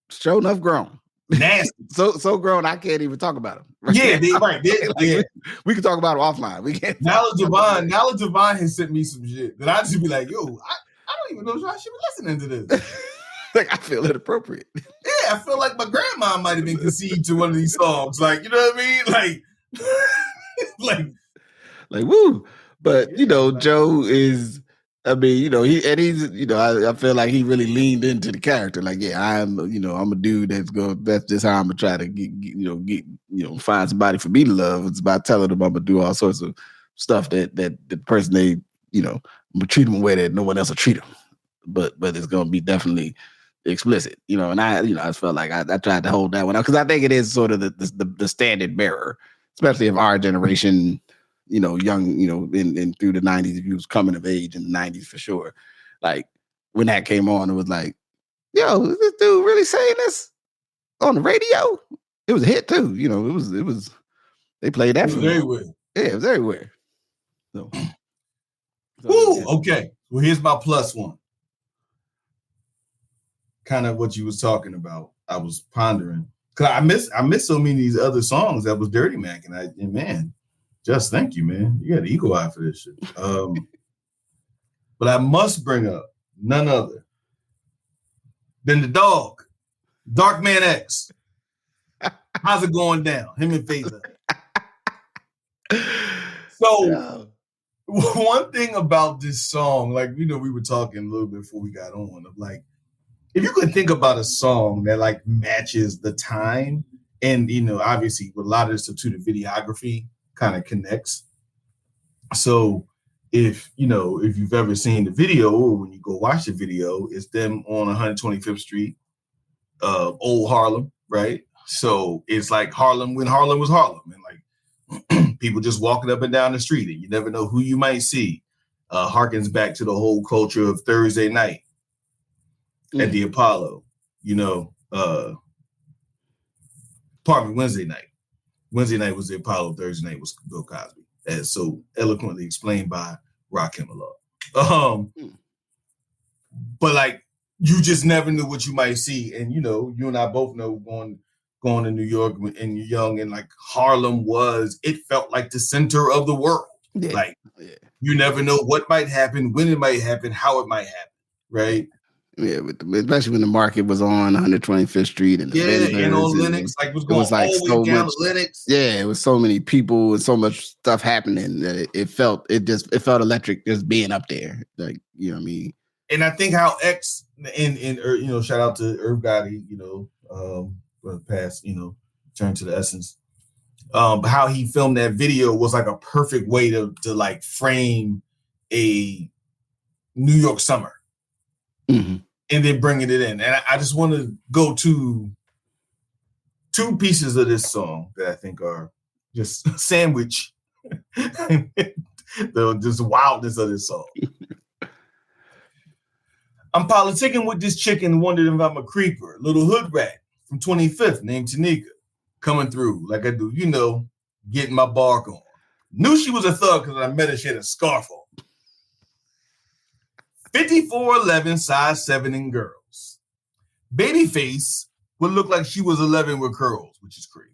sure enough grown. Nasty. so grown I can't even talk about them. Right? Yeah, right. We can talk about them offline. We can't. Knowledge Divine has sent me some shit that I just be like, yo, I don't even know if I should be listening to this. Like, I feel inappropriate. Yeah, I feel like my grandma might have been conceived to one of these songs. Like, you know what I mean? Like, woo. But Joe is. I mean, he's. I feel like he really leaned into the character. Like, yeah, I'm a dude that's just how I'm gonna try to get find somebody for me to love. It's about telling them I'm gonna do all sorts of stuff that the person they, I'm gonna treat them a way that no one else will treat them. But it's gonna be definitely explicit, and I just felt like I tried to hold that one up because I think it is sort of the standard bearer, especially of our generation. Young, in through the 90s, if you was coming of age in the 90s for sure. Like, when that came on, it was like, yo, is this dude really saying this on the radio? It was a hit too. It was they played that. It was everywhere. Yeah, it was everywhere. So woo, okay. Well, here's my plus one. Kind of what you was talking about. I was pondering. Cause I miss so many of these other songs that was Dirty Mac, and man, just thank you, man. You got the eagle eye for this shit. But I must bring up none other than the dog, Dark Man X. How's it going down? Him and Phaser. So, one thing about this song, like, we were talking a little bit before we got on, of like, if you could think about a song that like matches the time, and obviously with a lot of this to the videography kind of connects. So if you've ever seen the video, or when you go watch the video, it's them on 125th Street, old Harlem, right? So it's like Harlem when Harlem was Harlem, and like people just walking up and down the street, and you never know who you might see. Harkens back to the whole culture of Thursday night at the Apollo, Wednesday night. Wednesday night was the Apollo, Thursday night was Bill Cosby, as so eloquently explained by Rakim Allah. But like, you just never knew what you might see. And you and I both know going to New York and you're young, and like Harlem it felt like the center of the world. Yeah. Like, you never know what might happen, when it might happen, how it might happen, right? Yeah, especially when the market was on 125th Street and and on Lenox, like was going all the way down to Lenox. Yeah, it was so many people and so much stuff happening that it felt electric just being up there. Like, you know what I mean? And I think how X and shout out to Irv Gotti, past, turn to the essence. How he filmed that video was like a perfect way to like frame a New York summer. Mm-hmm. And then bringing it in. And I just want to go to two pieces of this song that I think are just sandwich the wildness of this song. I'm politicking with this chick and wondering if I'm a creeper. Little hood rat from 25th named Tanika coming through like I do, getting my bark on. Knew she was a thug because I met her, she had a scarf on. 54'11", size 7 in girls. Babyface would look like she was 11 with curls, which is crazy.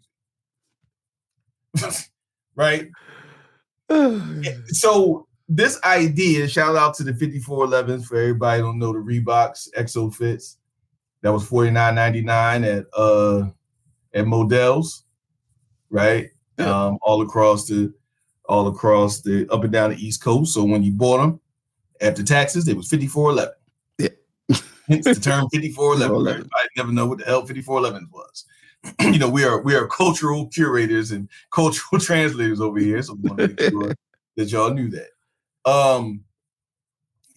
Right? So this idea, shout out to the 5411s for everybody who don't know the Reeboks Exo Fits. That was $49.99 at Modell's, right? Yeah. All across the up and down the East Coast. So when you bought them after taxes, it was $54.11. Yeah. Hence the term 5411. I never know what the hell 5411 was. You know, we are cultural curators and cultural translators over here, so we want to make sure that y'all knew that.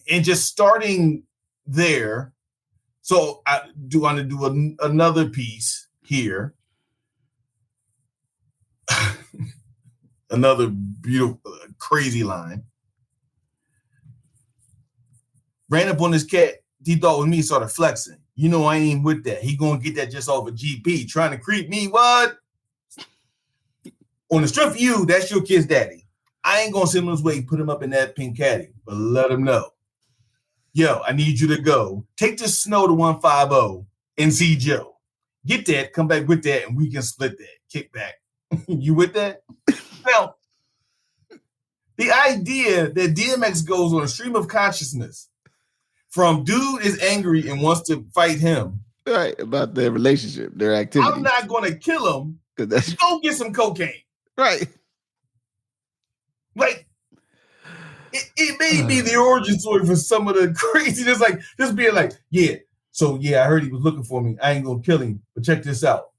And just starting there, so I do want to do another piece here. Another beautiful, crazy line. Ran up on this cat. He thought with me, started flexing. You know I ain't with that. He gonna get that just off a GP. Trying to creep me, what? On the strength of you, that's your kid's daddy. I ain't gonna send him his way, put him up in that pink caddy, but let him know. Yo, I need you to go. Take the snow to 150 and see Joe. Get that, come back with that, and we can split that. Kick back. You with that? Now, the idea that DMX goes on a stream of consciousness from dude is angry and wants to fight him. Right, about their relationship, their activity. I'm not going to kill him. Go get some cocaine. Right. Like, it may be the origin story for some of the craziness. Like, just being like, I heard he was looking for me. I ain't going to kill him. But check this out.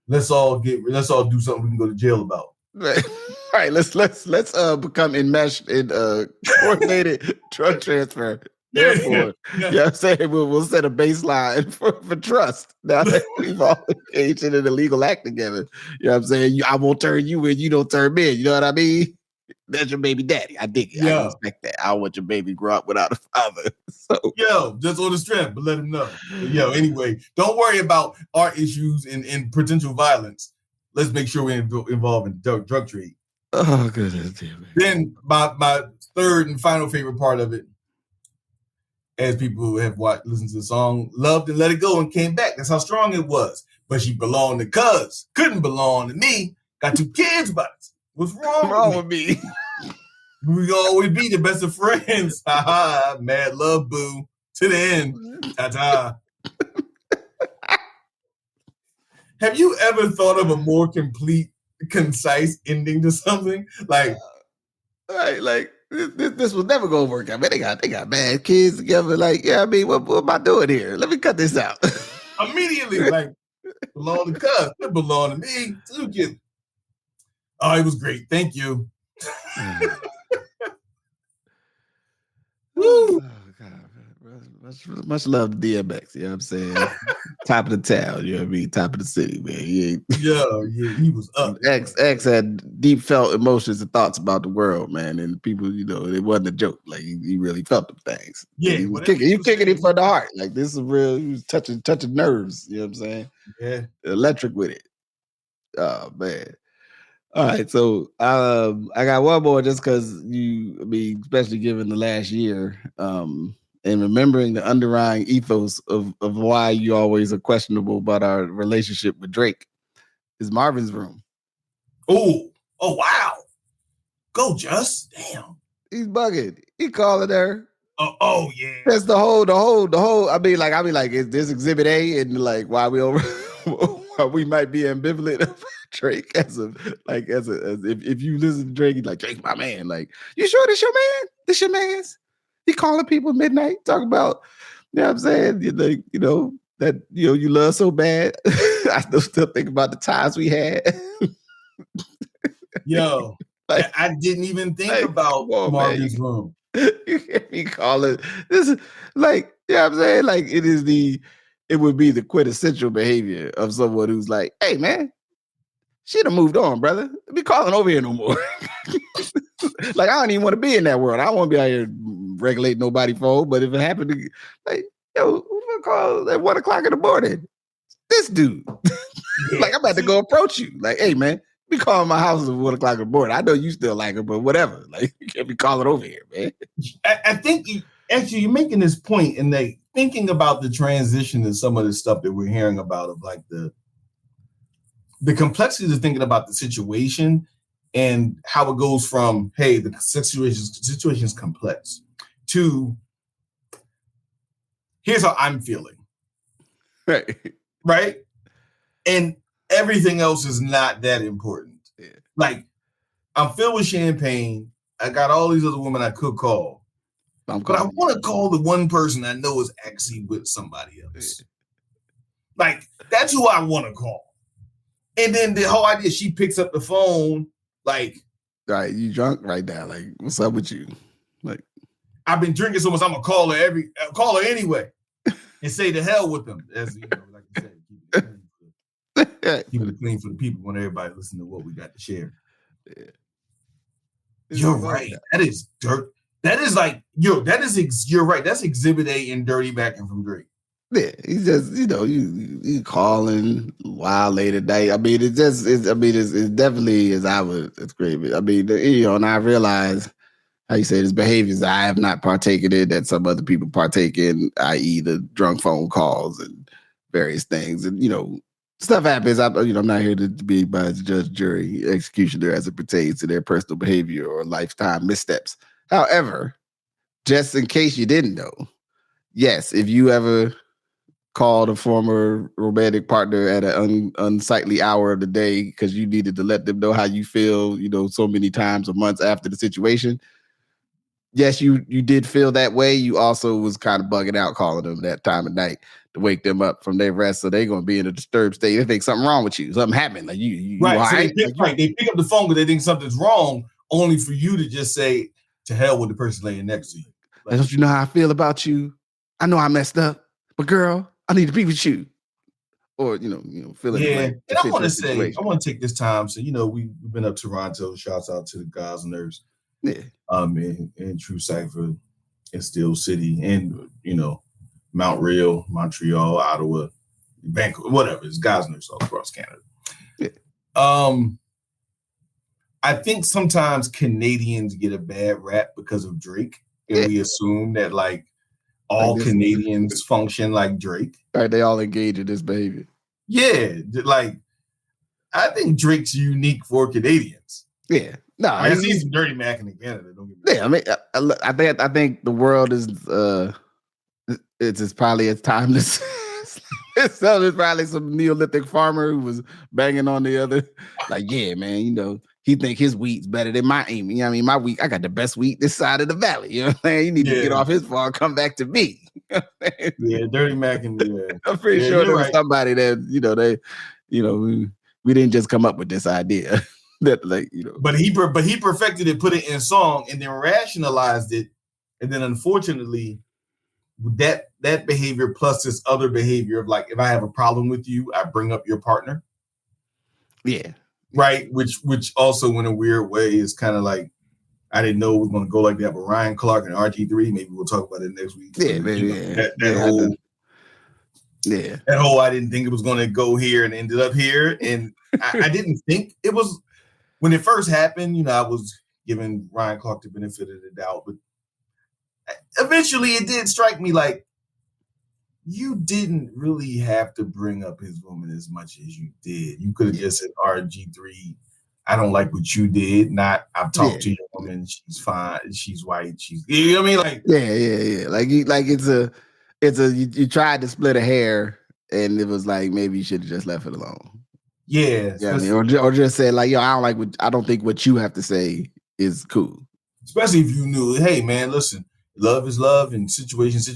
Let's all do something we can go to jail about. Right. Right. Let's become enmeshed in coordinated drug transfer. Therefore, you know what I'm saying? We'll set a baseline for trust. Now that we've all engaged in an illegal act together. You know what I'm saying? I won't turn you in, you don't turn me in. You know what I mean? That's your baby daddy. I dig it. I can respect that. I don't want your baby to grow up without a father. So just on the strength, but let him know. Anyway, don't worry about our issues and potential violence. Let's make sure we're involved in drug trade. Oh, goodness. Then my third and final favorite part of it, as people who have listened to the song, loved and let it go and came back. That's how strong it was. But she belonged to cuz, couldn't belong to me. Got 2 kids, but what's wrong with me? We always be the best of friends. Ha mad love, boo. To the end. Ta-ta. Have you ever thought of a more complete, concise ending to something? Like, this was never gonna work out. Man, they got bad kids together. Like, what am I doing here? Let me cut this out. Immediately, like, belong to cuz, it belong to me. 2 kids. Oh, it was great. Thank you. Woo. Oh, God. Much love to DMX, you know what I'm saying? Top of the town, you know what I mean? Top of the city, man. He was up. X had deep felt emotions and thoughts about the world, man. And people, it wasn't a joke. Like, he really felt them things. Yeah. He was kicking it from the heart. Like, this is real. He was touching nerves, you know what I'm saying? Yeah. Electric with it. Oh, man. All right, so I got one more just because especially given the last year, and remembering the underlying ethos of why you always are questionable about our relationship with Drake is Marvin's Room. Oh, wow. Go, Just. Damn. He's bugging. He calling her. Oh yeah. That's the whole. I mean, like, is this Exhibit A and like why we over? Why we might be ambivalent of Drake if you listen to Drake, he's like, Drake's my man. Like, you sure this your man? This your man's? He calling people at midnight, talking about, you know what I'm saying? That you love so bad. I still think about the times we had. Yo, like, I didn't even think about Marvin's Room. You hear me calling this is like, you know what I'm saying? Like, it would be the quintessential behavior of someone who's like, hey man, she'd have moved on, brother. Be calling over here no more. Like, I don't even want to be in that world. I don't want to be out here regulating nobody's phone. But if it happened to, like, who's gonna call at 1 o'clock in the morning? This dude. Like, I'm about to go approach you. Like, hey man, be calling my house at 1 o'clock in the morning. I know you still like her, but whatever. Like, you can't be calling over here, man. I think you're making this point, and thinking about the transition and some of the stuff that we're hearing about of like the complexities of thinking about the situation and how it goes from, hey, the situation is complex to here's how I'm feeling. Right. And everything else is not that important. Yeah. Like, I'm filled with champagne. I got all these other women I could call. But I want to call the one person I know is actually with somebody else. Yeah. Like, that's who I want to call. And then the whole idea, she picks up the phone, like, all right, you drunk right now? Like, what's up with you? Like, I've been drinking so much, I'm gonna call her anyway, and say to hell with them. As you know, like you said, keep it clean for the people. Want everybody listen to what we got to share. Yeah. You're right. That is dirt. That is like you're right. That's Exhibit A in Dirty Mack'in from Drake. Yeah, he's just you calling wild late at night. I mean, it's definitely as I would describe it. I mean, and I realize how you say this behaviors I have not partaken in that some other people partake in, i.e., the drunk phone calls and various things, and stuff happens. I'm not here to be by judge, jury, executioner as it pertains to their personal behavior or lifetime missteps. However, just in case you didn't know, yes, if you ever called a former romantic partner at an unsightly hour of the day because you needed to let them know how you feel, so many times or months after the situation. Yes, you did feel that way. You also was kind of bugging out calling them that time of night to wake them up from their rest, so they're going to be in a disturbed state. They think something wrong with you. Something happened. Like you right. So they pick up the phone because they think something's wrong, only for you to just say, to hell with the person laying next to you. Like, don't you know how I feel about you? I know I messed up, but girl, I need to be with you. Or, feeling and I want to take this time. So, we've been up to Toronto. Shouts out to the guys and nerves. Yeah. In True Cypher, in Steel City, and, Mount Real, Montreal, Ottawa, Vancouver, whatever. It's guys and nerves all across Canada. Yeah. I think sometimes Canadians get a bad rap because of Drake. And we assume that, like, all Canadians function like Drake. Right, they all engage in this behavior. Yeah, like I think Drake's unique for Canadians. Yeah, no, I see some Dirty Mack'in in Canada. Don't get me wrong. I mean, I think the world is it's probably it's timeless. So there's probably some Neolithic farmer who was banging on the other, like, yeah, man, he think his wheat's better than my aim. You know what I mean? My wheat, I got the best wheat this side of the valley. You know what I'm saying? You need to get off his farm, come back to me. Yeah, Dirty Mack'in. Yeah. I'm pretty sure there was somebody that, we didn't just come up with this idea. That, like, But he perfected it, put it in song, and then rationalized it. And then unfortunately, that behavior plus this other behavior of, like, if I have a problem with you, I bring up your partner. Yeah. Right. Which also in a weird way is kind of like, I didn't know it was going to go like that. But Ryan Clark and RG3, maybe we'll talk about it next week. Yeah, That whole I didn't think it was going to go here and ended up here. And I didn't think it was when it first happened. I was giving Ryan Clark the benefit of the doubt, but eventually it did strike me like you didn't really have to bring up his woman as much as you did. You could have just said, RG3, I don't like what you did. Not, I've talked to your woman. She's fine. She's white. You know what I mean? Like, yeah. Like you tried to split a hair and it was like, maybe you should have just left it alone. Yeah. You know what I mean? Or just said, like, yo, I don't think what you have to say is cool. Especially if you knew, hey man, listen, love is love and situations,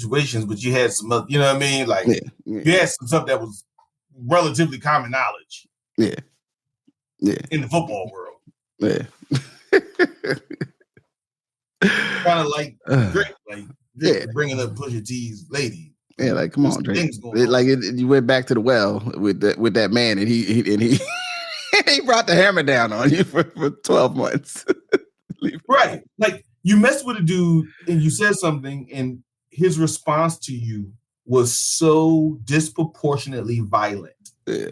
but you had some, you know what I mean? Like, you had some stuff that was relatively common knowledge. Yeah. In the football world. Yeah. Kind of like Drake, bringing up Pusha T's lady. Yeah, like, come on, Drake. You went back to the well with that man, and he he brought the hammer down on you for 12 months. Right. Like, you messed with a dude and you said something and his response to you was so disproportionately violent. Yeah.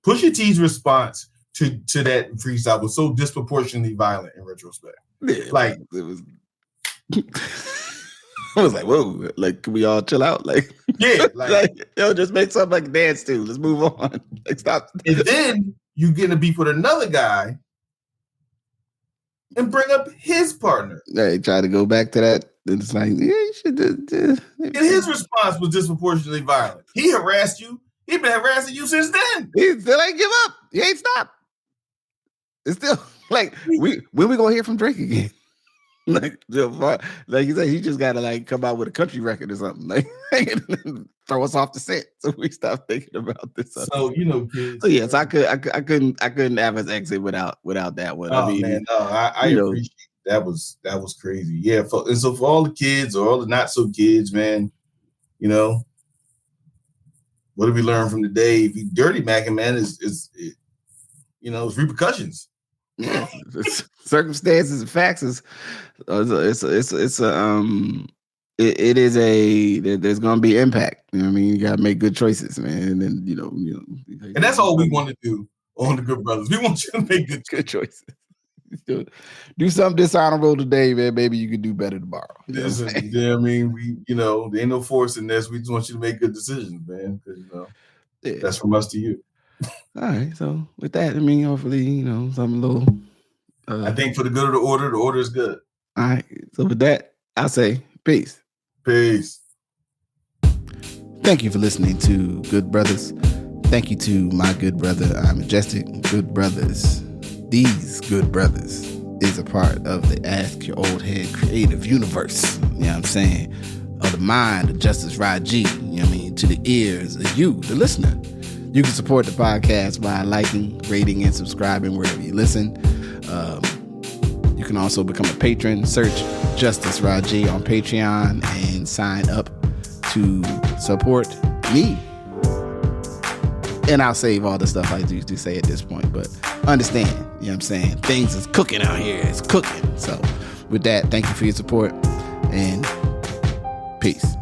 Pusha T's response to that freestyle was so disproportionately violent in retrospect. Yeah, like it was I was like, whoa, like, can we all chill out? Like, Yeah, like yo, just make something I can dance to. Let's move on. Like, stop. And then you get in a beef with another guy and bring up his partner. They try to go back to that. And it's like, yeah, you should do. And his response was disproportionately violent. He harassed you. He's been harassing you since then. He still ain't give up. He ain't stopped. It's still like when we gonna hear from Drake again? Like you said, he just gotta like come out with a country record or something. Like throw us off the set so we stop thinking about this. So kids. So yes, I couldn't have his exit without that one. Oh, I mean, man, no, I appreciate that was crazy. Yeah, and so for all the kids or all the not so kids, man, what did we learn from the day? If you Dirty Mack'in, man, it's repercussions. Yeah, circumstances and facts is there's gonna be impact. You know what I mean? You gotta make good choices, man. And then and that's all we want to do on the Good Brothers. We want you to make good choices. Do something dishonorable today, man. Maybe you can do better tomorrow. I mean, we there ain't no force in this. We just want you to make good decisions, man. Because that's from us to you. All right, so with that, I mean, hopefully, something a little. I think for the good of the order is good. All right, so with that, I'll say peace. Peace. Thank you for listening to Good Brothers. Thank you to my good brother, Majestic. Good Brothers. These Good Brothers is a part of the Ask Your Oldhead creative universe. You know what I'm saying? Of the mind of Justice Rajee. You know what I mean? To the ears of you, the listener. You can support the podcast by liking, rating, and subscribing wherever you listen. You can also become a patron. Search Justice Rajee on Patreon and sign up to support me. And I'll save all the stuff I do say at this point. But understand, you know what I'm saying? Things is cooking out here. It's cooking. So with that, thank you for your support and peace.